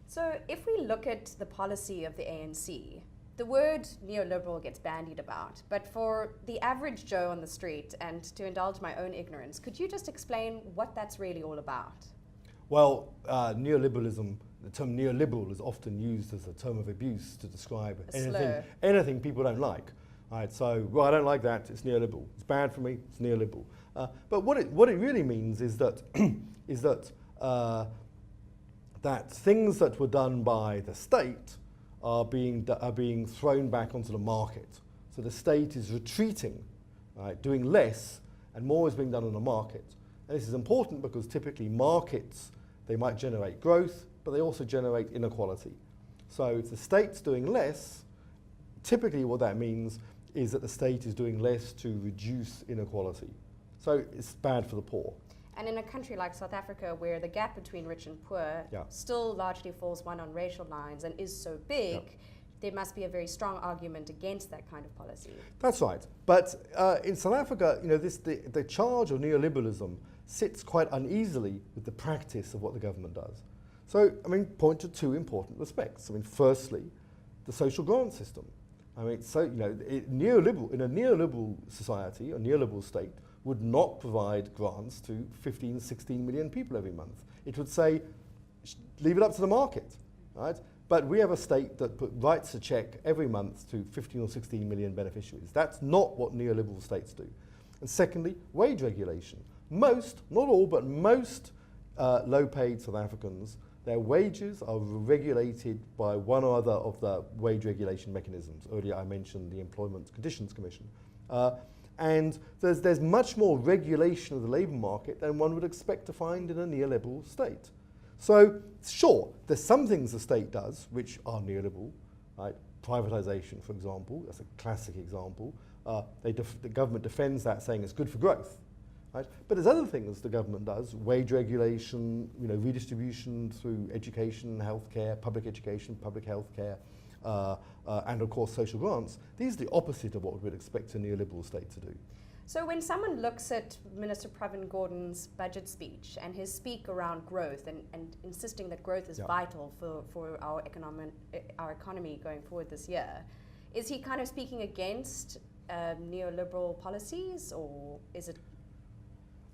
So if we look at the policy of the ANC, the word neoliberal gets bandied about, but for the average Joe on the street, and to indulge my own ignorance, could you just explain what that's really all about? Well, neoliberalism, the term neoliberal is often used as a term of abuse to describe anything people don't like. Right, so, well, I don't like that, it's neoliberal. It's bad for me, it's neoliberal. But what it really means is that, that things that were done by the state are being thrown back onto the market. So the state is retreating, right, doing less, and more is being done on the market. And this is important because typically markets, they might generate growth, but they also generate inequality. So if the state's doing less, typically what that means is that the state is doing less to reduce inequality. So it's bad for the poor. And in a country like South Africa, where the gap between rich and poor still largely falls one on racial lines and is so big, there must be a very strong argument against that kind of policy. That's right. But in South Africa, you know, the charge of neoliberalism sits quite uneasily with the practice of what the government does. So, I mean, point to two important respects. I mean, firstly, the social grant system. I mean, so, you know, in a neoliberal society, a neoliberal state, would not provide grants to 15, 16 million people every month. It would say, leave it up to the market, right? But we have a state that writes a check every month to 15 or 16 million beneficiaries. That's not what neoliberal states do. And secondly, wage regulation. Most, not all, but most low-paid South Africans, their wages are regulated by one or other of the wage regulation mechanisms. Earlier I mentioned the Employment Conditions Commission. And there's much more regulation of the labour market than one would expect to find in a neoliberal state. So, sure, there's some things the state does which are neoliberal, right? Privatisation, for example, that's a classic example. The government defends that, saying it's good for growth, right? But there's other things the government does: wage regulation, you know, redistribution through education, healthcare, public education, public healthcare, and of course social grants. These are the opposite of what we would expect a neoliberal state to do. So when someone looks at Minister Pravin Gordhan's budget speech and his speak around growth and insisting that growth is vital for our economy going forward this year, is he kind of speaking against neoliberal policies, or is it?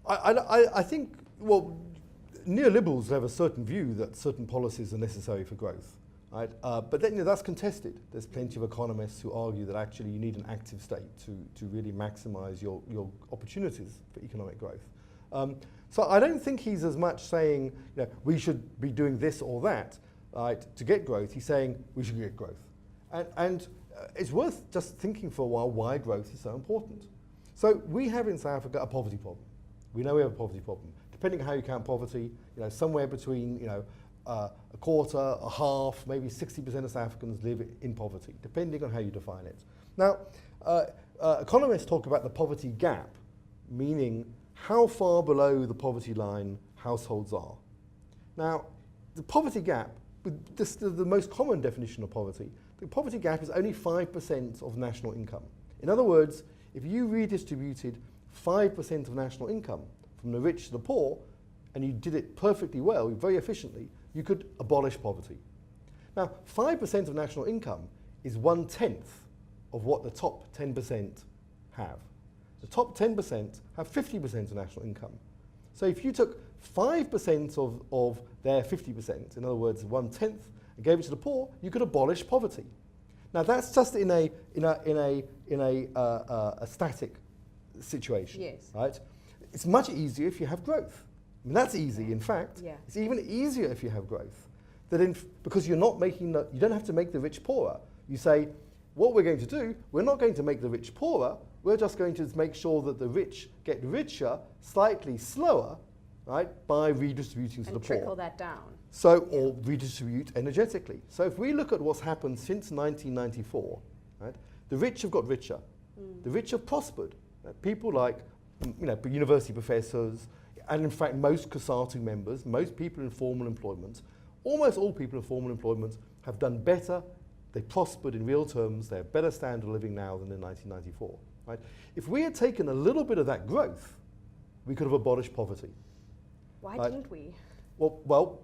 I think, well, neoliberals have a certain view that certain policies are necessary for growth. Right? But then, you know, that's contested. There's plenty of economists who argue that actually you need an active state to really maximise your opportunities for economic growth. So I don't think he's as much saying, you know, we should be doing this or that, right, to get growth. He's saying we should get growth. And it's worth just thinking for a while why growth is so important. So we have in South Africa a poverty problem. We know we have a poverty problem. Depending on how you count poverty, you know, somewhere between, you know, a quarter, a half, maybe 60% of South Africans live in poverty, depending on how you define it. Now, economists talk about the poverty gap, meaning how far below the poverty line households are. Now, the poverty gap, this is the most common definition of poverty. The poverty gap is only 5% of national income. In other words, if you redistributed 5% of national income from the rich to the poor, and you did it perfectly well, very efficiently, you could abolish poverty. Now, 5% of national income is 1/10 of what the top 10% have. The top 10% have 50% of national income. So if you took 5% of their 50%, in other words, 1/10, and gave it to the poor, you could abolish poverty. Now that's just in a static situation, right? It's much easier if you have growth. I mean, that's easy, in fact. Yeah. It's even easier if you have growth. Because you're not making you don't have to make the rich poorer. You say, what we're going to do, we're not going to make the rich poorer, we're just going to make sure that the rich get richer slightly slower, right, by redistributing to the poor. And trickle that down. So, or redistribute energetically. So if we look at what's happened since 1994, right, the rich have got richer. The rich have prospered. People like, you know, university professors, and in fact most COSATU members, most people in formal employment, almost all people in formal employment have done better, they prospered in real terms, they have better standard of living now than in 1994. Right? If we had taken a little bit of that growth, we could have abolished poverty. Why didn't we? Well,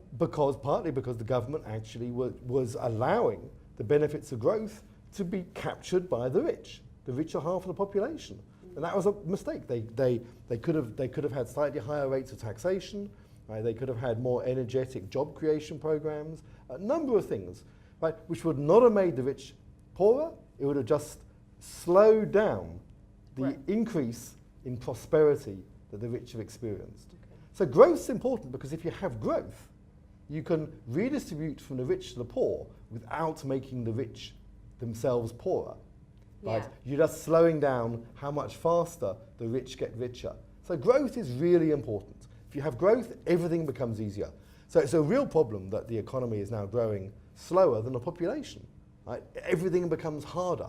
partly because the government actually was allowing the benefits of growth to be captured by the rich. The richer half of the population. And that was a mistake. They could have had slightly higher rates of taxation. Right? They could have had more energetic job creation programs. A number of things, right, which would not have made the rich poorer. It would have just slowed down the increase in prosperity that the rich have experienced. Okay. So growth's important because if you have growth, you can redistribute from the rich to the poor without making the rich themselves poorer. Right? You're just slowing down how much faster the rich get richer. So growth is really important. If you have growth, everything becomes easier. So it's a real problem that the economy is now growing slower than the population. Right? Everything becomes harder.